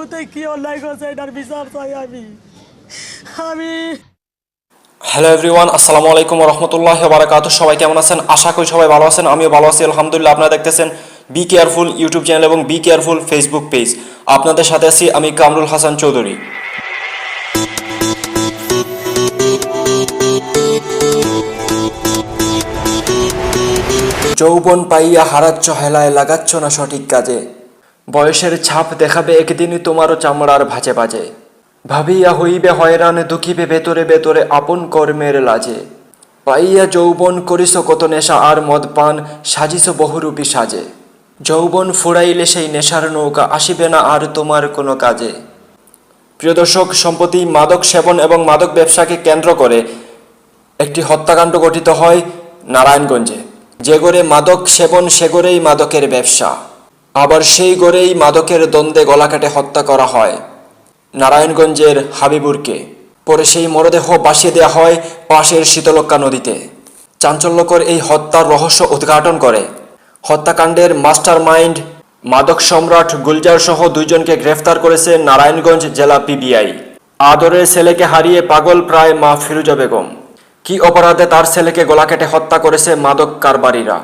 প্রতি কি অন্যায় করছে এটার বিচার চাই আমি হ্যালো এভরিওয়ান, আসসালামু আলাইকুম ওয়া রাহমাতুল্লাহি ওয়া বারাকাতুহু। সবাই কেমন আছেন? আশা করি সবাই ভালো আছেন। আমিও ভালো আছি আলহামদুলিল্লাহ। আপনারা দেখতেছেন বি কেয়ারফুল ইউটিউব চ্যানেল এবং বি কেয়ারফুল ফেসবুক পেজ। আপনাদের সাথে আছি আমি কামরুল হাসান চৌধুরী। যৌবন পাইয়া হারাচ্ছ হেলায়, লাগাচ্ছ না সঠিক কাজে। বয়সের ছাপ দেখাবে একদিনই তোমারও চামড়ার ভাঁজে ভাঁজে। ভাবিয়া হইবে হয়রান, দুঃখিবে ভেতরে ভেতরে আপন কর্মের লাজে। পাইয়া যৌবন করিস কত নেশা আর মদ পান, সাজিস বহুরূপী সাজে। যৌবন ফুরাইলে সেই নেশার নৌকা, আসিবে না আর তোমার কোনো কাজে। প্রিয় দর্শক, সম্প্রতি মাদক সেবন এবং মাদক ব্যবসাকে কেন্দ্র করে একটি হত্যাকাণ্ড গঠিত হয় নারায়ণগঞ্জে। যে গড়ে মাদক সেবন সে গড়েই মাদকের ব্যবসা, আবার সেই গড়েই মাদকের দ্বন্দ্বে গলা কেটে হত্যা করা হয় নারায়ণগঞ্জের হাবিবুরকে। পরে সেই মরদেহ ভাসিয়ে দেওয়া হয় পাশের শীতলক্ষ্যা নদীতে। চাঞ্চল্যকর এই হত্যার রহস্য উদ্ঘাটন করে হত্যাকাণ্ডের মাস্টার মাইন্ড মাদক সম্রাট গুলজার সহ দুইজনকে গ্রেফতার করেছে নারায়ণগঞ্জ জেলা পিবিআই। আদরের ছেলেকে হারিয়ে পাগল প্রায় মা ফিরোজা বেগম। কি অপরাধে তার ছেলেকে গলা কেটে হত্যা করেছে মাদক কারবারিরা?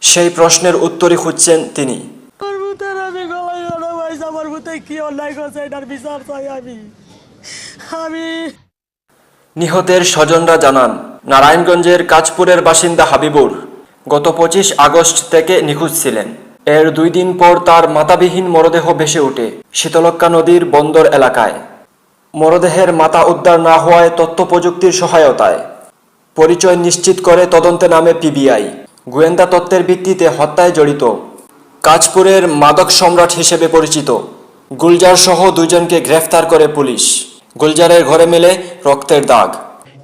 সেই প্রশ্নের উত্তরই খুঁজছেন তিনি। আমার ভূতের আমি গলায় ভাইস আমার ভূতে কি অন্যায় করছে এটার বিচার চাই আমি নিহতের স্বজনরা জানান, নারায়ণগঞ্জের কাঁচপুরের বাসিন্দা হাবিবুর গত 25 আগস্ট থেকে নিখোঁজ ছিলেন। এর 2 দিন পর তার মাথাবিহীন মরদেহ ভেসে ওঠে শীতলক্ষ্যা নদীর বন্দর এলাকায়। মরদেহের মাথা উদ্ধার না হওয়ায় তথ্য প্রযুক্তির সহায়তায় পরিচয় নিশ্চিত করে তদন্তে নামে পিবিআই। গোয়েন্দা তথ্যের ভিত্তিতে হত্যায় জড়িত কাঁচপুরের মাদক সম্রাট হিসেবে পরিচিত গুলজার সহ দুজনকে গ্রেফতার করে পুলিশ। গুলজারের ঘরে মেলে রক্তের দাগ।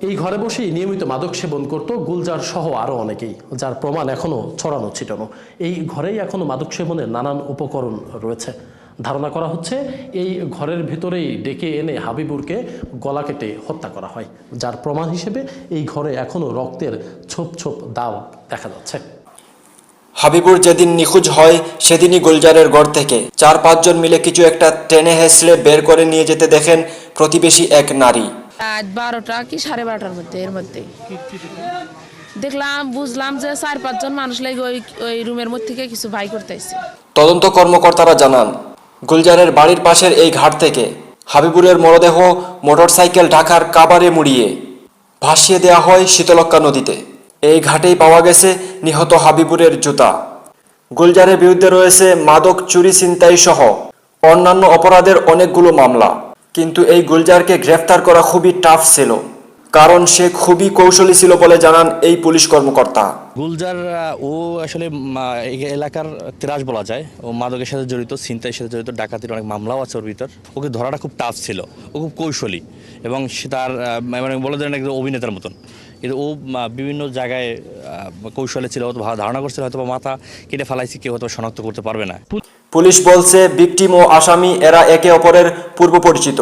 এই ঘরে বসেই নিয়মিত মাদক সেবন করত গুলজার সহ আরও অনেকেই, যার প্রমাণ এখনও ছড়ানো ছিটানো। এই ঘরেই এখনও মাদক সেবনের নানান উপকরণ রয়েছে। ধারণা করা হচ্ছে এই ঘরের ভেতরেই ডেকে এনে হাবিবুরকে গলা কেটে হত্যা করা হয়, যার প্রমাণ হিসেবে এই ঘরে এখনও রক্তের ছোপ ছোপ দাগ দেখা যাচ্ছে। হাবিবুর যেদিন নিখোঁজ হয় সেদিনই গুলজারের ঘর থেকে 4-5 জন মিলে কিছু একটা টেনে হেঁচড়ে বের করে নিয়ে যেতে দেখেন প্রতিবেশী এক নারী। রাত 12টা কি 12:30টার মধ্যে এর মধ্যে দেখলাম, বুঝলাম যে 4-5 জন মানুষ লাগে ওই রুমের মধ্যে থেকে কিছু বাই করতে আসছে। তদন্ত কর্মকর্তারা জানান, গুলজারের বাড়ির পাশের এই ঘাট থেকে হাবিবুরের মরদেহ মোটরসাইকেল ঢাকার কাবারে মুড়িয়ে ভাসিয়ে দেওয়া হয় শীতলক্ষ্যা নদীতে। এই ঘাটেই পাওয়া গেছে নিহত হাবিবুরের জুতা। গুলজারের বিরুদ্ধে রয়েছে মাদক চুরি ছিনতাই সহ অন্যান্য অপরাধের অনেকগুলো মামলা। কিন্তু এই গুলজারকে গ্রেফতার করা খুবই টাফ ছিল, কারণ সে খুবই কৌশলী ছিল বলে জানান এই পুলিশ কর্মকর্তা। গুলজার ও আসলে এলাকার ত্রাস বলা যায়। ও মাদকের সাথে জড়িত, ছিনতাইয়ের সাথে জড়িত, ডাকাতির অনেক মামলাও আছে ওর ভিতর। ওকে ধরাটা খুব টাফ ছিল। ও খুব কৌশলী এবং সে তার মানে বলে দেন একদম অভিনেতার মতন। কিন্তু ও বিভিন্ন জায়গায় কৌশলে ছিল। হয়তো ধারণা করছিল হয়তো মাথা কেটে ফেলাইছি, কেউ হয়তো শনাক্ত করতে পারবে না। পুলিশ বলছে ভিকটিম ও আসামি এরা একে অপরের পূর্ব পরিচিত।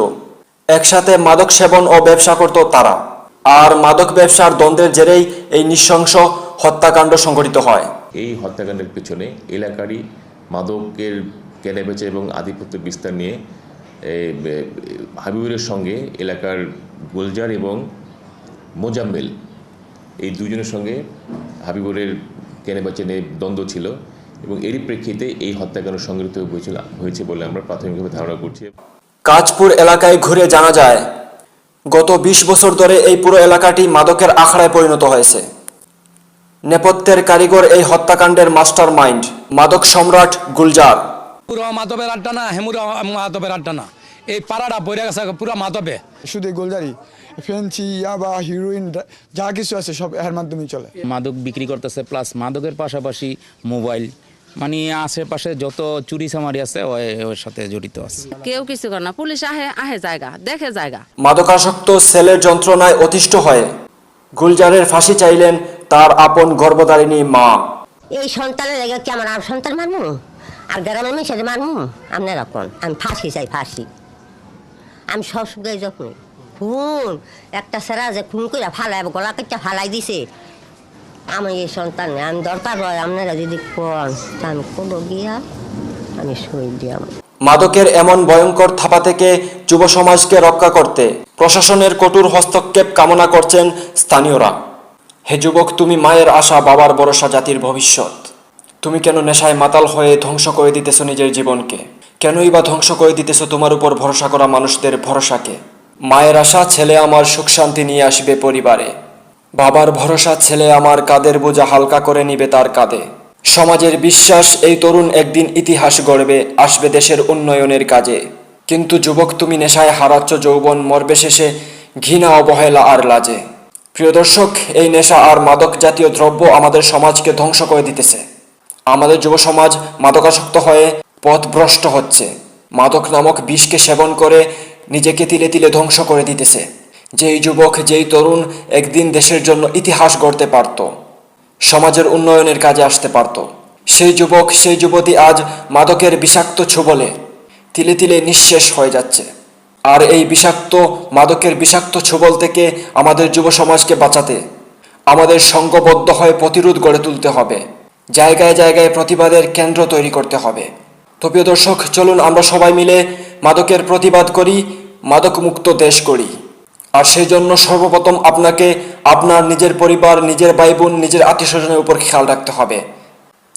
একসাথে মাদক সেবন ও ব্যবসা করত তারা, আর মাদক ব্যবসার দ্বন্দ্বের জেরেই এই নৃশংস হত্যাকাণ্ড সংঘটিত হয়। এই হত্যাকাণ্ডের পেছনে এলাকারই মাদকের কেনাবেচা এবং আধিপত্য বিস্তার নিয়ে হাবিবুরের সঙ্গে এলাকার গুলজার এবং মোজাম্মেল, এই দুজনের সঙ্গে হাবিবুরের কেনাবেচা নিয়ে দ্বন্দ্ব ছিল এবং এরই প্রেক্ষিতে এই হত্যাকাণ্ড সংঘটিত হয়েছে বলে আমরা প্রাথমিকভাবে ধারণা করছি। কাঁচপুর এলাকায় ঘুরে জানা যায়, গত 20 বছর ধরে এই পুরো এলাকাটি মাদকের আখড়ায় পরিণত হয়েছে। নেপথ্যের কারিগর এই হত্যাকাণ্ডের মাস্টার মাইন্ড মাদক সম্রাট গুলজার। পুরো মাদবের আড্ডা না, হেমুরা মাদবের আড্ডা না, এই পাড়াটা বইরে গেছে পুরো মাদবে। শুধু গোলজারি, ফেন্সি, ইয়াবা, হিরোইন যা কিছু আছে সব এর মাধ্যমেই চলে। মাদক বিক্রি করতেছে, প্লাস মাদকের পাশাপাশি মোবাইল, মানে আশেপাশে যত চুরি চামারি আছে ওর সাথে জড়িত আছে। কেউ কিছু করে না, পুলিশ আহে জায়গা দেখে জায়গা। মাদকাসক্ত ছেলের যন্ত্রণায় অতিষ্ঠ হয়ে গুলজারের ফাঁসি চাইলেন তার আপন গর্ভধারিণী মা। এই সন্তানের লেগে কি আমার আর সন্তান মারমু আর গ্রামের মেয়ে মারমু? আপনারা কোন? আমি ফাঁসি চাই, ফাঁসি। আমি সব সুগাই যখন খুন একটা সেরা যে খুন করে ফালাই গলা কেটে ফালাই দিছে, আমি এই সন্তান আমি দরকার হয় আপনারা যদি কোন আমি কোনো গিয়া আমি সই দিয়াম। মাদকের এমন ভয়ঙ্কর থাপা থেকে যুব সমাজকে রক্ষা করতে প্রশাসনের কঠোর হস্তক্ষেপ কামনা করছেন স্থানীয়রা। হে যুবক, তুমি মায়ের আশা, বাবার ভরসা, জাতির ভবিষ্যৎ। তুমি কেন নেশায় মাতাল হয়ে ধ্বংস করে দিতেছ নিজের জীবনকে? কেনই বা ধ্বংস করে দিতেছ তোমার উপর ভরসা করা মানুষদের ভরসাকে? মায়ের আশা, ছেলে আমার সুখ শান্তি নিয়ে আসবে পরিবারে। বাবার ভরসা, ছেলে আমার কাঁধের বোঝা হালকা করে নিবে তার কাঁধে। সমাজের বিশ্বাস, এই তরুণ একদিন ইতিহাস গড়বে, আসবে দেশের উন্নয়নের কাজে। কিন্তু যুবক, তুমি নেশায় হারাচ্ছ যৌবন, মরবে শেষে ঘৃণা, অবহেলা আর লাজে। প্রিয় দর্শক, এই নেশা আর মাদক জাতীয় দ্রব্য আমাদের সমাজকে ধ্বংস করে দিতেছে। আমাদের যুব সমাজ মাদকাসক্ত হয়ে পথভ্রষ্ট হচ্ছে। মাদক নামক বিষকে সেবন করে নিজেকে তিলে তিলে ধ্বংস করে দিতেছে। যেই যুবক, যেই তরুণ একদিন দেশের জন্য ইতিহাস গড়তে পারত, সমাজের উন্নয়নের কাজে আসতে পারত, সেই যুবক, সেই যুবতী আজ মাদকের বিষাক্ত ছোবলে তিলে তিলে নিঃশেষ হয়ে যাচ্ছে। আর এই বিষাক্ত মাদকের বিষাক্ত ছোবল থেকে আমাদের যুব সমাজকে বাঁচাতে আমাদের সংঘবদ্ধ হয়ে প্রতিরোধ গড়ে তুলতে হবে। জায়গায় জায়গায় প্রতিবাদের কেন্দ্র তৈরি করতে হবে। তো প্রিয় দর্শক, চলুন আমরা সবাই মিলে মাদকের প্রতিবাদ করি, মাদক মুক্ত দেশ করি। আর সেই জন্য সর্বপ্রথম আপনাকে আপনার নিজের পরিবার, নিজের ভাই বোন, নিজের আত্মীয় স্বজনের উপর খেয়াল রাখতে হবে।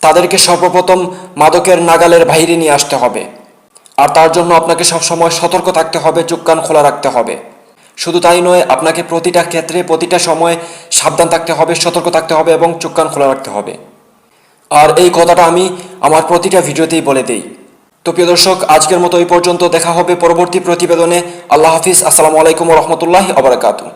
তাদেরকে সর্বপ্রথম মাদকের নাগালের বাইরে নিয়ে আসতে হবে। আর তার জন্য আপনাকে সবসময় সতর্ক থাকতে হবে, চোখ কান খোলা রাখতে হবে। শুধু তাই নয়, আপনাকে প্রতিটা ক্ষেত্রে, প্রতিটা সময় সাবধান থাকতে হবে, সতর্ক থাকতে হবে এবং চোখ কান খোলা রাখতে হবে। আর এই কথাটা আমি আমার প্রতিটা ভিডিওতেই বলে দেই। তো প্রিয় দর্শক, আজকের মতো এই পর্যন্ত। দেখা হবে পরবর্তী প্রতিবেদনে। আল্লাহ হাফিজ। আসসালামু আলাইকুম ওয়া রাহমাতুল্লাহি ওয়া বারাকাতুহু।